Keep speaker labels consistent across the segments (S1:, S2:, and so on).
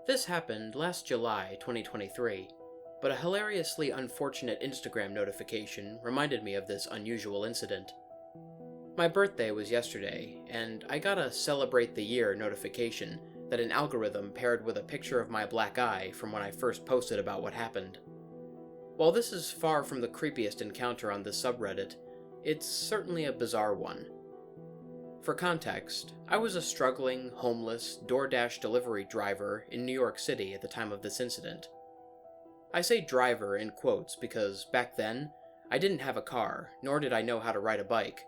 S1: This happened last July 2023, but a hilariously unfortunate Instagram notification reminded me of this unusual incident. My birthday was yesterday, and I got a Celebrate the Year notification that an algorithm paired with a picture of my black eye from when I first posted about what happened. While this is far from the creepiest encounter on this subreddit, it's certainly a bizarre one. For context, I was a struggling, homeless, DoorDash delivery driver in New York City at the time of this incident. I say driver in quotes because back then, I didn't have a car, nor did I know how to ride a bike.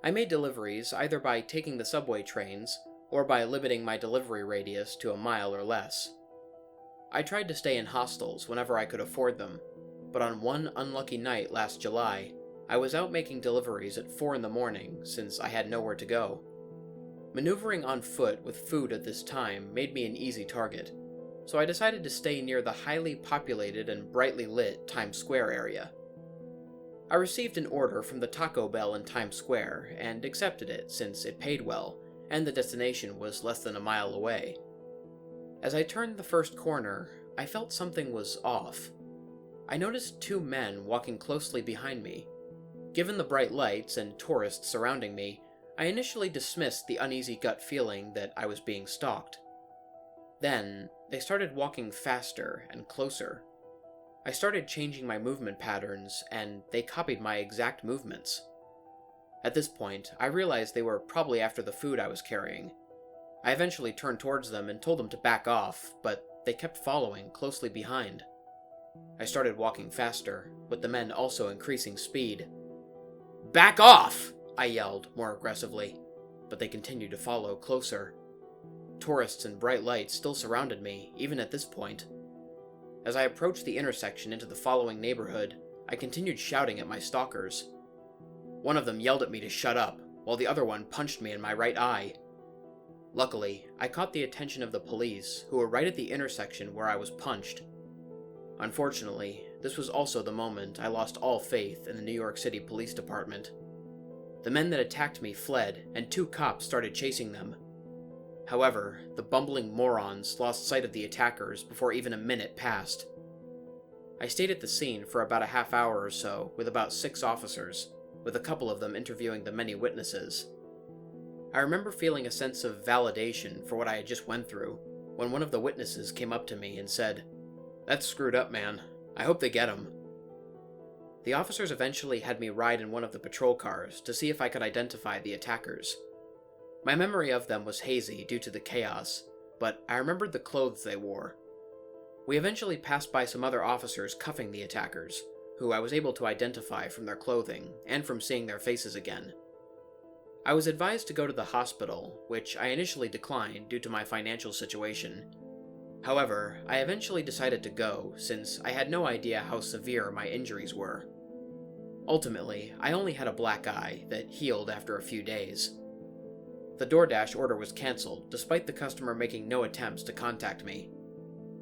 S1: I made deliveries either by taking the subway trains or by limiting my delivery radius to a mile or less. I tried to stay in hostels whenever I could afford them, but on one unlucky night last July, I was out making deliveries at 4 in the morning since I had nowhere to go. Maneuvering on foot with food at this time made me an easy target, so I decided to stay near the highly populated and brightly lit Times Square area. I received an order from the Taco Bell in Times Square and accepted it since it paid well and the destination was less than a mile away. As I turned the first corner, I felt something was off. I noticed 2 men walking closely behind me. Given the bright lights and tourists surrounding me, I initially dismissed the uneasy gut feeling that I was being stalked. Then, they started walking faster and closer. I started changing my movement patterns, and they copied my exact movements. At this point, I realized they were probably after the food I was carrying. I eventually turned towards them and told them to back off, but they kept following closely behind. I started walking faster, with the men also increasing speed. "Back off!" I yelled more aggressively, but they continued to follow closer. Tourists and bright lights still surrounded me, even at this point. As I approached the intersection into the following neighborhood, I continued shouting at my stalkers. One of them yelled at me to shut up, while the other one punched me in my right eye. Luckily, I caught the attention of the police, who were right at the intersection where I was punched. Unfortunately, this was also the moment I lost all faith in the New York City Police Department. The men that attacked me fled, and 2 cops started chasing them. However, the bumbling morons lost sight of the attackers before even a minute passed. I stayed at the scene for about a half hour or so with about 6 officers, with a couple of them interviewing the many witnesses. I remember feeling a sense of validation for what I had just went through when one of the witnesses came up to me and said, "That's screwed up, man. I hope they get him." The officers eventually had me ride in one of the patrol cars to see if I could identify the attackers. My memory of them was hazy due to the chaos, but I remembered the clothes they wore. We eventually passed by some other officers cuffing the attackers, who I was able to identify from their clothing and from seeing their faces again. I was advised to go to the hospital, which I initially declined due to my financial situation. However, I eventually decided to go since I had no idea how severe my injuries were. Ultimately, I only had a black eye that healed after a few days. The DoorDash order was canceled despite the customer making no attempts to contact me.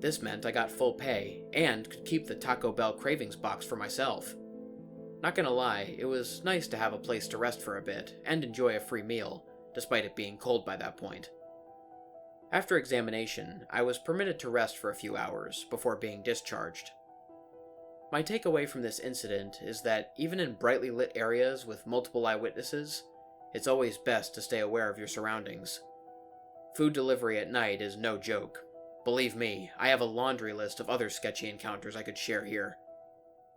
S1: This meant I got full pay and could keep the Taco Bell cravings box for myself. Not gonna lie, it was nice to have a place to rest for a bit and enjoy a free meal, despite it being cold by that point. After examination, I was permitted to rest for a few hours before being discharged. My takeaway from this incident is that even in brightly lit areas with multiple eyewitnesses, it's always best to stay aware of your surroundings. Food delivery at night is no joke. Believe me, I have a laundry list of other sketchy encounters I could share here.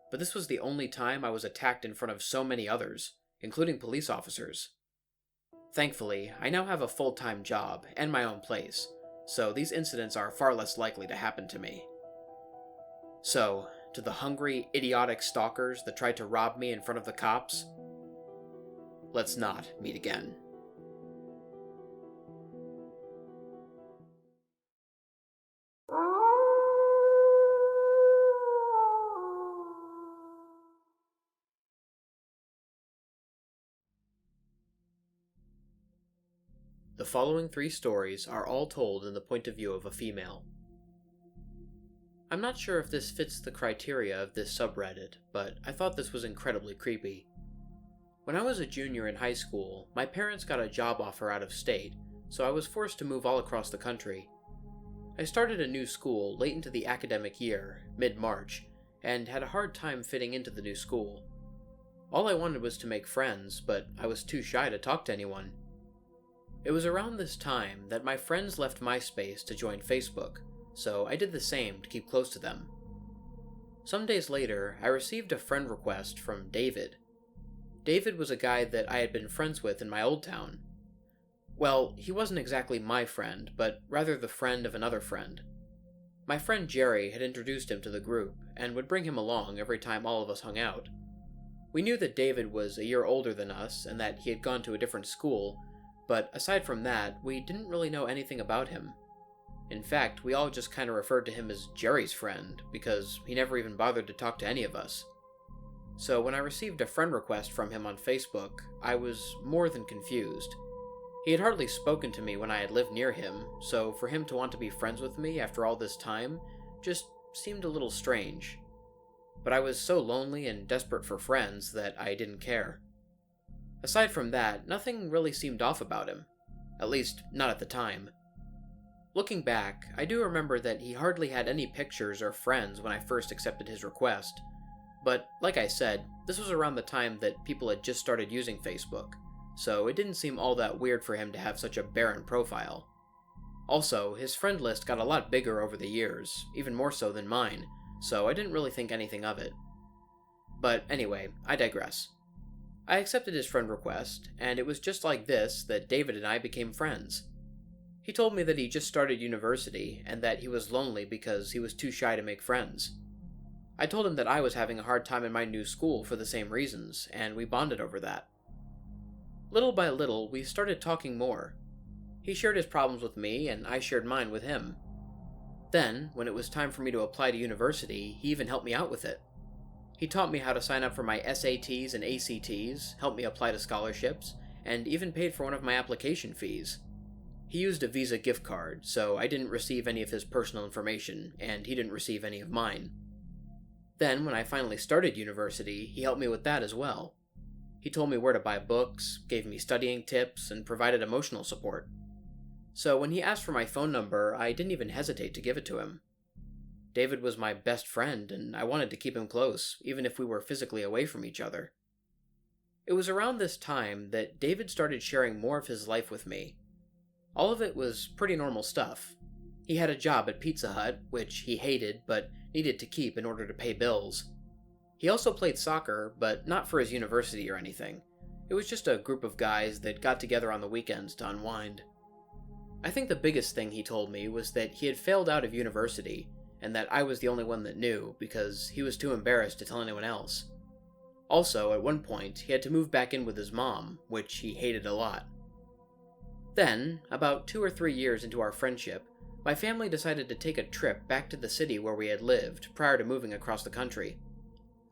S1: But this was the only time I was attacked in front of so many others, including police officers. Thankfully, I now have a full-time job and my own place, so these incidents are far less likely to happen to me. So, to the hungry, idiotic stalkers that tried to rob me in front of the cops, let's not meet again. The following 3 stories are all told in the point of view of a female. I'm not sure if this fits the criteria of this subreddit, but I thought this was incredibly creepy. When I was a junior in high school, my parents got a job offer out of state, so I was forced to move all across the country. I started a new school late into the academic year, mid-March, and had a hard time fitting into the new school. All I wanted was to make friends, but I was too shy to talk to anyone. It was around this time that my friends left MySpace to join Facebook, so I did the same to keep close to them. Some days later, I received a friend request from David. David was a guy that I had been friends with in my old town. Well, he wasn't exactly my friend, but rather the friend of another friend. My friend Jerry had introduced him to the group, and would bring him along every time all of us hung out. We knew that David was a year older than us, and that he had gone to a different school, but aside from that, we didn't really know anything about him. In fact, we all just kinda referred to him as Jerry's friend, because he never even bothered to talk to any of us. So when I received a friend request from him on Facebook, I was more than confused. He had hardly spoken to me when I had lived near him, so for him to want to be friends with me after all this time just seemed a little strange. But I was so lonely and desperate for friends that I didn't care. Aside from that, nothing really seemed off about him. At least, not at the time. Looking back, I do remember that he hardly had any pictures or friends when I first accepted his request. But, like I said, this was around the time that people had just started using Facebook, so it didn't seem all that weird for him to have such a barren profile. Also, his friend list got a lot bigger over the years, even more so than mine, so I didn't really think anything of it. But anyway, I digress. I accepted his friend request, and it was just like this that David and I became friends. He told me that he just started university, and that he was lonely because he was too shy to make friends. I told him that I was having a hard time in my new school for the same reasons, and we bonded over that. Little by little, we started talking more. He shared his problems with me, and I shared mine with him. Then, when it was time for me to apply to university, he even helped me out with it. He taught me how to sign up for my SATs and ACTs, helped me apply to scholarships, and even paid for one of my application fees. He used a Visa gift card, so I didn't receive any of his personal information, and he didn't receive any of mine. Then, when I finally started university, he helped me with that as well. He told me where to buy books, gave me studying tips, and provided emotional support. So when he asked for my phone number, I didn't even hesitate to give it to him. David was my best friend, and I wanted to keep him close, even if we were physically away from each other. It was around this time that David started sharing more of his life with me. All of it was pretty normal stuff. He had a job at Pizza Hut, which he hated, but needed to keep in order to pay bills. He also played soccer, but not for his university or anything. It was just a group of guys that got together on the weekends to unwind. I think the biggest thing he told me was that he had failed out of university, and that I was the only one that knew, because he was too embarrassed to tell anyone else. Also, at one point, he had to move back in with his mom, which he hated a lot. Then, about 2 or 3 years into our friendship, my family decided to take a trip back to the city where we had lived prior to moving across the country.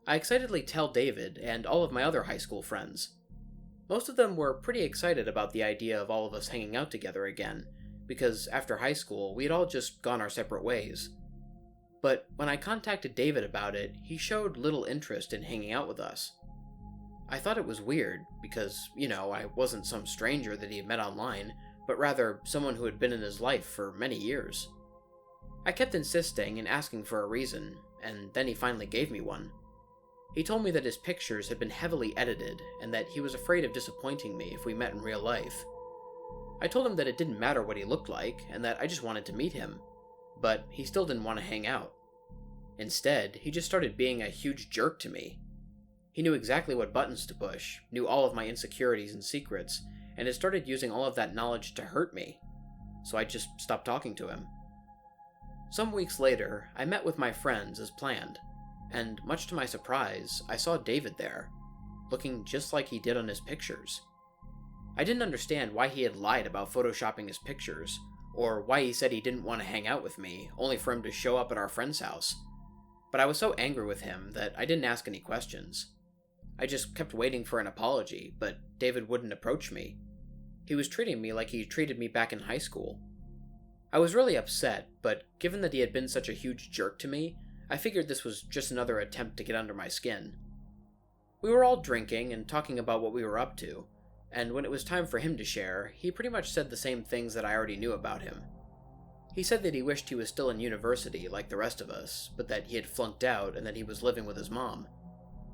S1: I excitedly tell David and all of my other high school friends. Most of them were pretty excited about the idea of all of us hanging out together again, because after high school, we had all just gone our separate ways. But when I contacted David about it, he showed little interest in hanging out with us. I thought it was weird, because, I wasn't some stranger that he had met online, but rather someone who had been in his life for many years. I kept insisting and asking for a reason, and then he finally gave me one. He told me that his pictures had been heavily edited, and that he was afraid of disappointing me if we met in real life. I told him that it didn't matter what he looked like, and that I just wanted to meet him, but he still didn't want to hang out. Instead, he just started being a huge jerk to me. He knew exactly what buttons to push, knew all of my insecurities and secrets, and had started using all of that knowledge to hurt me, so I just stopped talking to him. Some weeks later, I met with my friends as planned, and much to my surprise, I saw David there, looking just like he did on his pictures. I didn't understand why he had lied about photoshopping his pictures, or why he said he didn't want to hang out with me, only for him to show up at our friend's house. But I was so angry with him that I didn't ask any questions. I just kept waiting for an apology, but David wouldn't approach me. He was treating me like he treated me back in high school. I was really upset, but given that he had been such a huge jerk to me, I figured this was just another attempt to get under my skin. We were all drinking and talking about what we were up to, and when it was time for him to share, he pretty much said the same things that I already knew about him. He said that he wished he was still in university like the rest of us, but that he had flunked out and that he was living with his mom.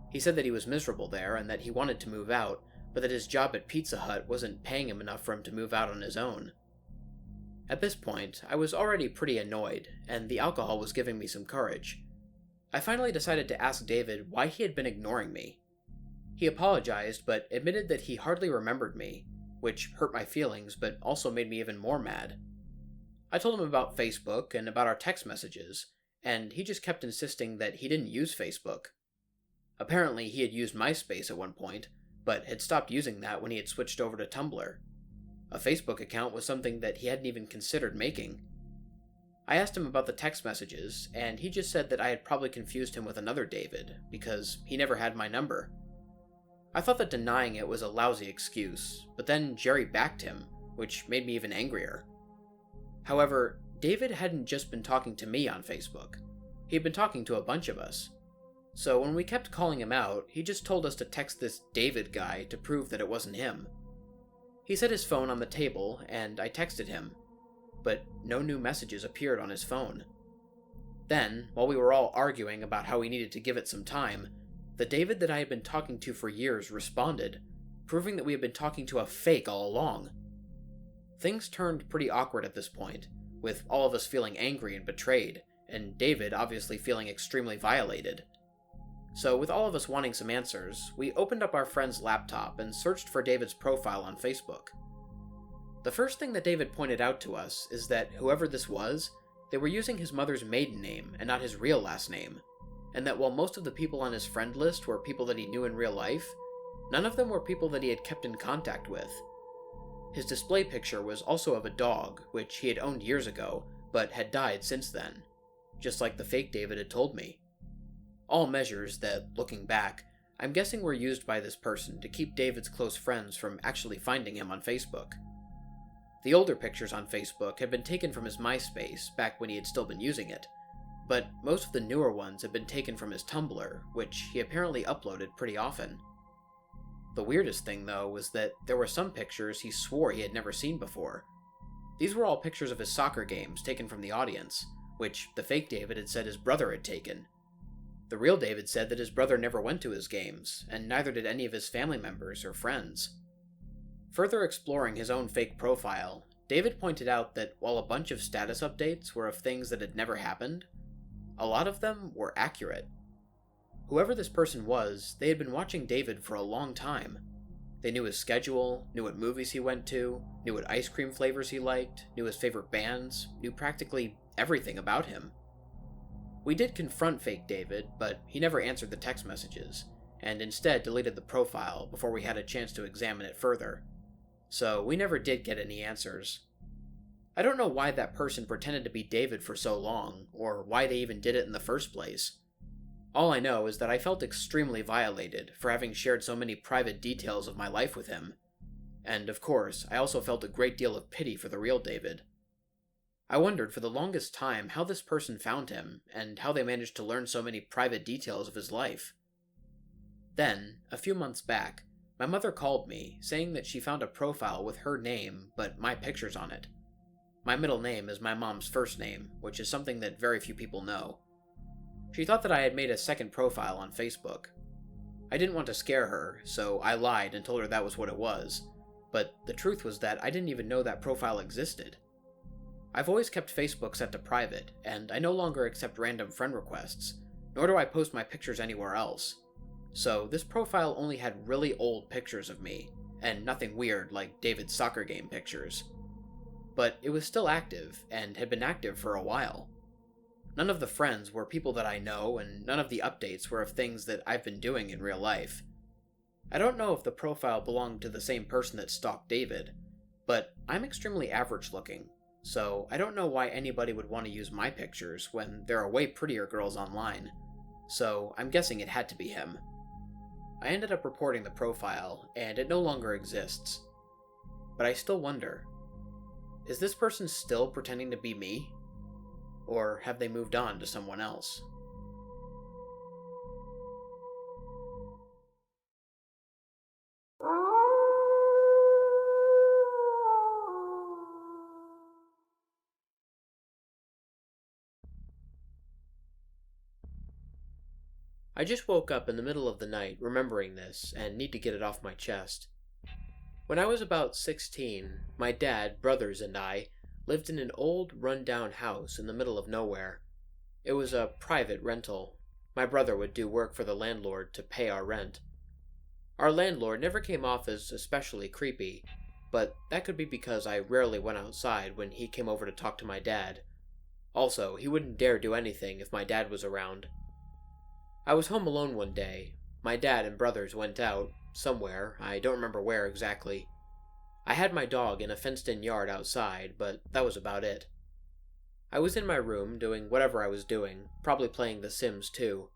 S1: He said that he was miserable there and that he wanted to move out, but that his job at Pizza Hut wasn't paying him enough for him to move out on his own. At this point, I was already pretty annoyed, and the alcohol was giving me some courage. I finally decided to ask David why he had been ignoring me. He apologized, but admitted that he hardly remembered me, which hurt my feelings but also made me even more mad. I told him about Facebook and about our text messages, and he just kept insisting that he didn't use Facebook. Apparently, he had used MySpace at one point, but had stopped using that when he had switched over to Tumblr. A Facebook account was something that he hadn't even considered making. I asked him about the text messages, and he just said that I had probably confused him with another David, because he never had my number. I thought that denying it was a lousy excuse, but then Jerry backed him, which made me even angrier. However, David hadn't just been talking to me on Facebook. He had been talking to a bunch of us. So when we kept calling him out, he just told us to text this David guy to prove that it wasn't him. He set his phone on the table, and I texted him, but no new messages appeared on his phone. Then, while we were all arguing about how we needed to give it some time, the David that I had been talking to for years responded, proving that we had been talking to a fake all along. Things turned pretty awkward at this point, with all of us feeling angry and betrayed, and David obviously feeling extremely violated. So, with all of us wanting some answers, we opened up our friend's laptop and searched for David's profile on Facebook. The first thing that David pointed out to us is that whoever this was, they were using his mother's maiden name and not his real last name, and that while most of the people on his friend list were people that he knew in real life, none of them were people that he had kept in contact with. His display picture was also of a dog, which he had owned years ago, but had died since then, just like the fake David had told me. All measures that, looking back, I'm guessing were used by this person to keep David's close friends from actually finding him on Facebook. The older pictures on Facebook had been taken from his MySpace back when he had still been using it, but most of the newer ones had been taken from his Tumblr, which he apparently uploaded pretty often. The weirdest thing, though, was that there were some pictures he swore he had never seen before. These were all pictures of his soccer games taken from the audience, which the fake David had said his brother had taken. The real David said that his brother never went to his games, and neither did any of his family members or friends. Further exploring his own fake profile, David pointed out that while a bunch of status updates were of things that had never happened, a lot of them were accurate. Whoever this person was, they had been watching David for a long time. They knew his schedule, knew what movies he went to, knew what ice cream flavors he liked, knew his favorite bands, knew practically everything about him. We did confront fake David, but he never answered the text messages, and instead deleted the profile before we had a chance to examine it further. So we never did get any answers. I don't know why that person pretended to be David for so long, or why they even did it in the first place. All I know is that I felt extremely violated for having shared so many private details of my life with him. And of course, I also felt a great deal of pity for the real David. I wondered for the longest time how this person found him, and how they managed to learn so many private details of his life. Then, a few months back, my mother called me, saying that she found a profile with her name, but my pictures on it. My middle name is my mom's first name, which is something that very few people know. She thought that I had made a second profile on Facebook. I didn't want to scare her, so I lied and told her that was what it was, but the truth was that I didn't even know that profile existed. I've always kept Facebook set to private, and I no longer accept random friend requests, nor do I post my pictures anywhere else. So this profile only had really old pictures of me, and nothing weird like David's soccer game pictures. But it was still active, and had been active for a while. None of the friends were people that I know, and none of the updates were of things that I've been doing in real life. I don't know if the profile belonged to the same person that stalked David, but I'm extremely average looking, so I don't know why anybody would want to use my pictures when there are way prettier girls online, so I'm guessing it had to be him. I ended up reporting the profile, and it no longer exists. But I still wonder, is this person still pretending to be me? Or have they moved on to someone else? I just woke up in the middle of the night remembering this and need to get it off my chest. When I was about 16, my dad, brothers, and I lived in an old, run-down house in the middle of nowhere. It was a private rental. My brother would do work for the landlord to pay our rent. Our landlord never came off as especially creepy, but that could be because I rarely went outside when he came over to talk to my dad. Also, he wouldn't dare do anything if my dad was around. I was home alone one day. My dad and brothers went out, somewhere, I don't remember where exactly. I had my dog in a fenced-in yard outside, but that was about it. I was in my room doing whatever I was doing, probably playing The Sims 2.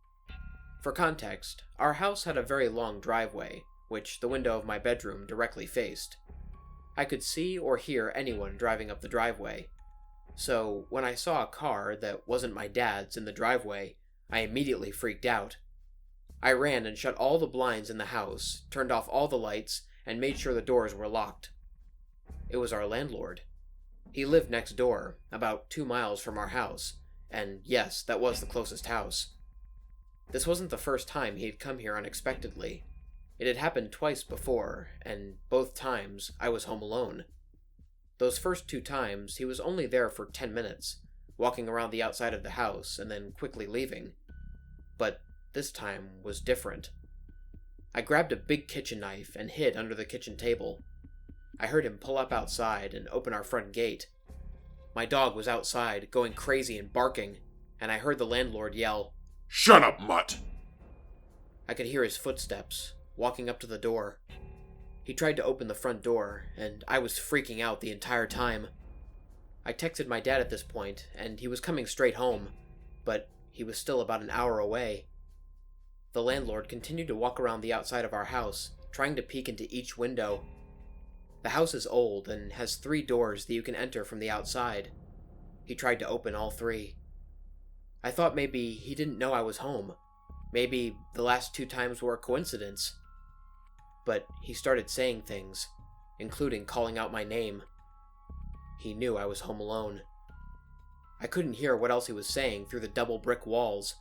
S1: For context, our house had a very long driveway, which the window of my bedroom directly faced. I could see or hear anyone driving up the driveway. So, when I saw a car that wasn't my dad's in the driveway, I immediately freaked out. I ran and shut all the blinds in the house, turned off all the lights, and made sure the doors were locked. It was our landlord. He lived next door, about 2 miles from our house, and yes, that was the closest house. This wasn't the first time he had come here unexpectedly. It had happened twice before, and both times I was home alone. Those first 2 times, he was only there for 10 minutes, walking around the outside of the house and then quickly leaving. But this time was different. I grabbed a big kitchen knife and hid under the kitchen table. I heard him pull up outside and open our front gate. My dog was outside, going crazy and barking, and I heard the landlord yell,
S2: "Shut up, mutt!"
S1: I could hear his footsteps, walking up to the door. He tried to open the front door, and I was freaking out the entire time. I texted my dad at this point, and he was coming straight home, but he was still about an hour away. The landlord continued to walk around the outside of our house, trying to peek into each window. The house is old and has 3 doors that you can enter from the outside. He tried to open all 3. I thought maybe he didn't know I was home. Maybe the last 2 times were a coincidence. But he started saying things, including calling out my name. He knew I was home alone. I couldn't hear what else he was saying through the double brick walls,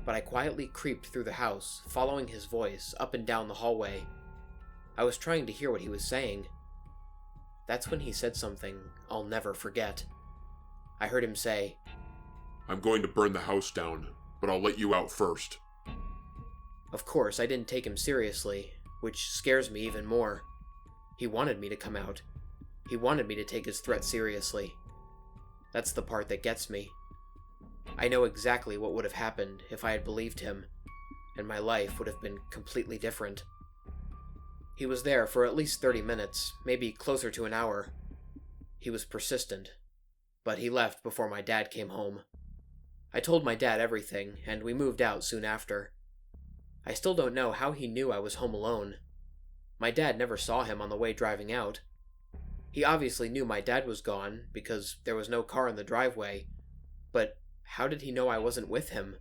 S1: but I quietly creeped through the house, following his voice up and down the hallway. I was trying to hear what he was saying. That's when he said something I'll never forget. I heard him say,
S2: "I'm going to burn the house down, but I'll let you out first."
S1: Of course, I didn't take him seriously, which scares me even more. He wanted me to come out. He wanted me to take his threat seriously. That's the part that gets me. I know exactly what would have happened if I had believed him, and my life would have been completely different. He was there for at least 30 minutes, maybe closer to an hour. He was persistent, but he left before my dad came home. I told my dad everything, and we moved out soon after. I still don't know how he knew I was home alone. My dad never saw him on the way driving out. He obviously knew my dad was gone, because there was no car in the driveway, but how did he know I wasn't with him?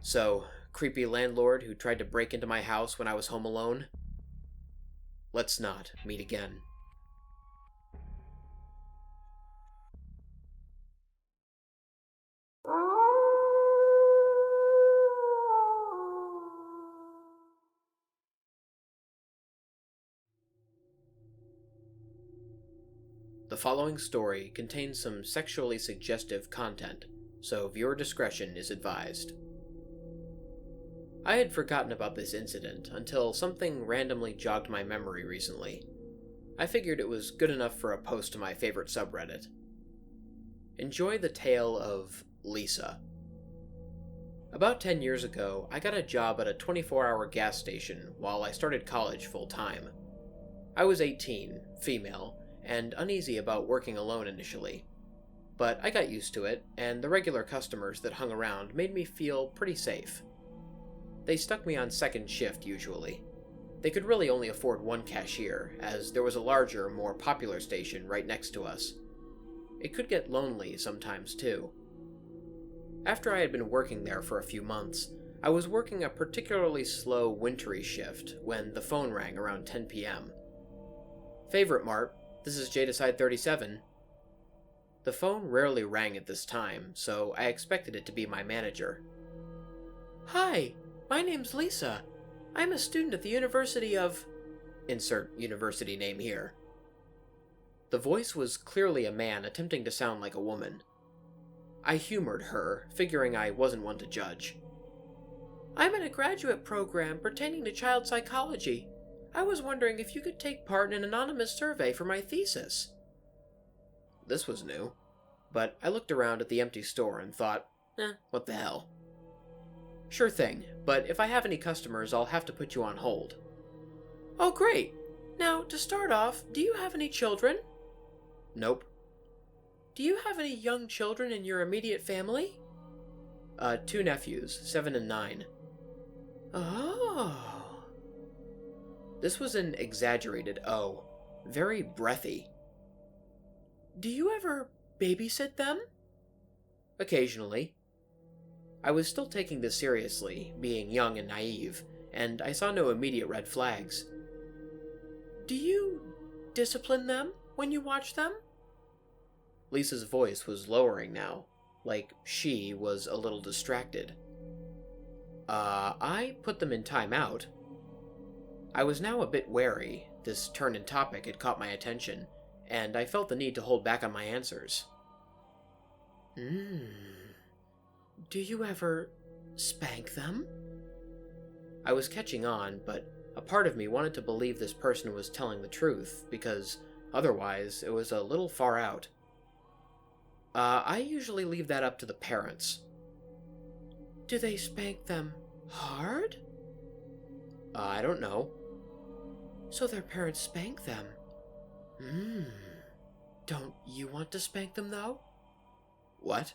S1: So, creepy landlord who tried to break into my house when I was home alone? Let's not meet again. The following story contains some sexually suggestive content, so viewer discretion is advised. I had forgotten about this incident until something randomly jogged my memory recently. I figured it was good enough for a post to my favorite subreddit. Enjoy the tale of Lisa. About 10 years ago, I got a job at a 24-hour gas station while I started college full-time. I was 18, female, and uneasy about working alone initially. But I got used to it, and the regular customers that hung around made me feel pretty safe. They stuck me on second shift usually. They could really only afford one cashier, as there was a larger, more popular station right next to us. It could get lonely sometimes too. After I had been working there for a few months, I was working a particularly slow, wintry shift when the phone rang around 10 p.m. Favorite Mart, this is Jadaside37. The phone rarely rang at this time, so I expected it to be my manager. Hi, My name's Lisa. I'm a student at the University of... Insert university name here. The voice was clearly a man attempting to sound like a woman. I humored her, figuring I wasn't one to judge. I'm in a graduate program pertaining to child psychology. I was wondering if you could take part in an anonymous survey for my thesis. This was new, but I looked around at the empty store and thought, what the hell. Sure thing, but if I have any customers, I'll have to put you on hold. Oh, great. Now, to start off, do you have any children? Nope. Do you have any young children in your immediate family? 2 nephews, 7 and 9. Oh. This was an exaggerated O, very breathy. Do you ever babysit them? Occasionally. I was still taking this seriously, being young and naive, and I saw no immediate red flags. Do you discipline them when you watch them? Lisa's voice was lowering now, like she was a little distracted. I put them in timeout. I was now a bit wary. This turn in topic had caught my attention, and I felt the need to hold back on my answers. Do you ever spank them? I was catching on, but a part of me wanted to believe this person was telling the truth, because otherwise it was a little far out. I usually leave that up to the parents. Do they spank them hard? I don't know. So their parents spank them. Don't you want to spank them, though? What?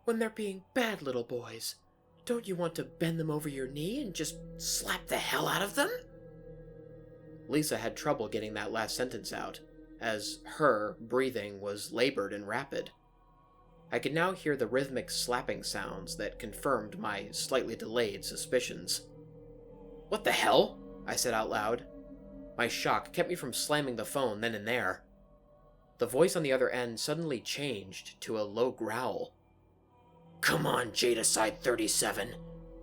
S1: When they're being bad little boys, don't you want to bend them over your knee and just slap the hell out of them? Lisa had trouble getting that last sentence out, as her breathing was labored and rapid. I could now hear the rhythmic slapping sounds that confirmed my slightly delayed suspicions. What the hell? I said out loud. My shock kept me from slamming the phone then and there. The voice on the other end suddenly changed to a low growl. Come on, Jadaside 37.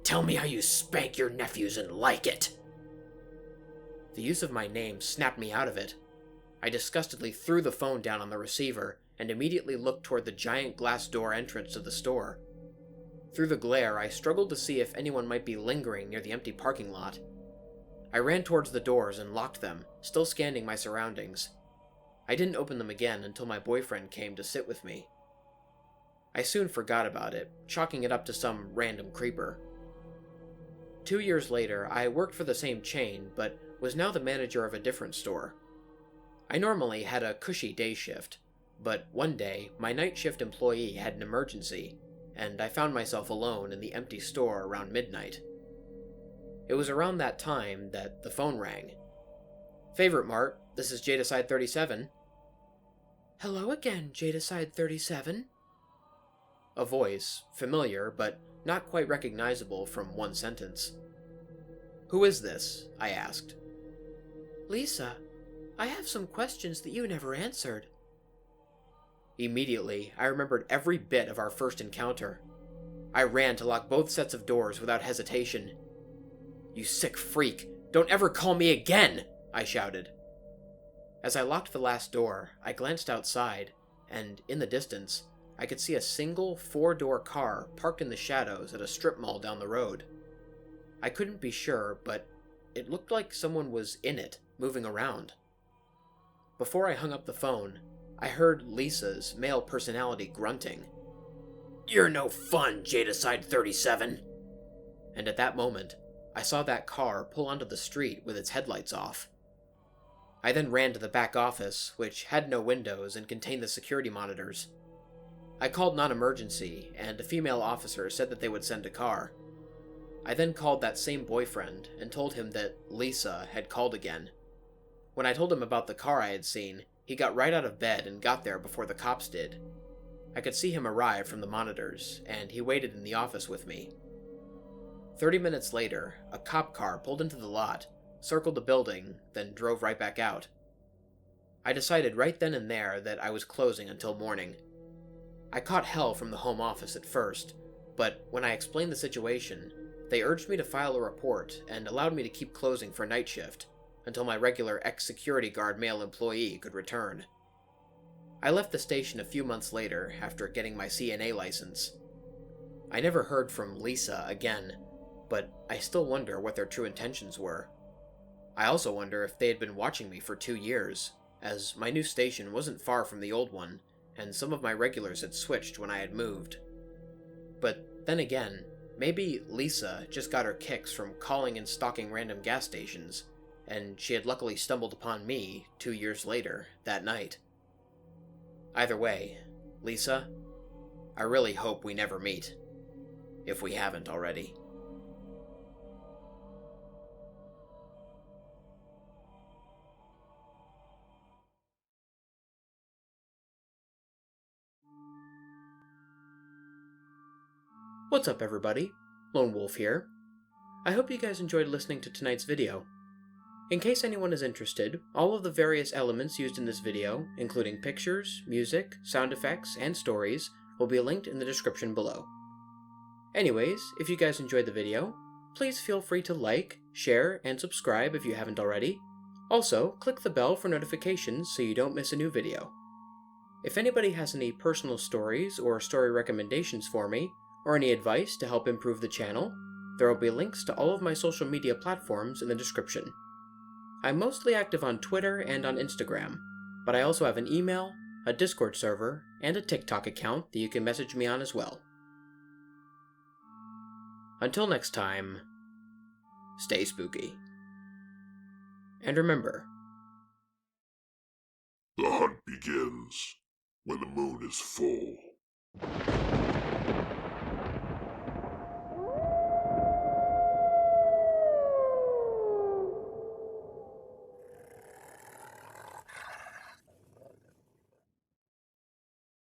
S1: Tell me how you spank your nephews and like it. The use of my name snapped me out of it. I disgustedly threw the phone down on the receiver and immediately looked toward the giant glass door entrance to the store. Through the glare, I struggled to see if anyone might be lingering near the empty parking lot. I ran towards the doors and locked them, still scanning my surroundings. I didn't open them again until my boyfriend came to sit with me. I soon forgot about it, chalking it up to some random creeper. 2 years later, I worked for the same chain, but was now the manager of a different store. I normally had a cushy day shift, but one day, my night shift employee had an emergency, and I found myself alone in the empty store around midnight. It was around that time that the phone rang. Favorite Mart, this is Jadaside 37. Hello again, Jadaside 37. A voice, familiar but not quite recognizable from one sentence. Who is this? I asked. Lisa, I have some questions that you never answered. Immediately, I remembered every bit of our first encounter. I ran to lock both sets of doors without hesitation. You sick freak! Don't ever call me again! I shouted. As I locked the last door, I glanced outside, and in the distance, I could see a single 4-door car parked in the shadows at a strip mall down the road. I couldn't be sure, but it looked like someone was in it, moving around. Before I hung up the phone, I heard Lisa's male personality grunting. You're no fun, Jadaside 37. And at that moment, I saw that car pull onto the street with its headlights off. I then ran to the back office, which had no windows and contained the security monitors. I called non-emergency, and a female officer said that they would send a car. I then called that same boyfriend and told him that Lisa had called again. When I told him about the car I had seen, he got right out of bed and got there before the cops did. I could see him arrive from the monitors, and he waited in the office with me. 30 minutes later, a cop car pulled into the lot, circled the building, then drove right back out. I decided right then and there that I was closing until morning. I caught hell from the home office at first, but when I explained the situation, they urged me to file a report and allowed me to keep closing for night shift until my regular ex-security guard male employee could return. I left the station a few months later after getting my CNA license. I never heard from Lisa again, but I still wonder what their true intentions were. I also wonder if they had been watching me for 2 years, as my new station wasn't far from the old one, and some of my regulars had switched when I had moved. But then again, maybe Lisa just got her kicks from calling and stalking random gas stations, and she had luckily stumbled upon me 2 years later, that night. Either way, Lisa, I really hope we never meet, if we haven't already. What's up, everybody? Lone Wolf here. I hope you guys enjoyed listening to tonight's video. In case anyone is interested, all of the various elements used in this video, including pictures, music, sound effects, and stories, will be linked in the description below. Anyways, if you guys enjoyed the video, please feel free to like, share, and subscribe if you haven't already. Also, click the bell for notifications so you don't miss a new video. If anybody has any personal stories or story recommendations for me, or any advice to help improve the channel, there will be links to all of my social media platforms in the description. I'm mostly active on Twitter and on Instagram, but I also have an email, a Discord server, and a TikTok account that you can message me on as well. Until next time, stay spooky. And remember,
S2: The hunt begins when the moon is full.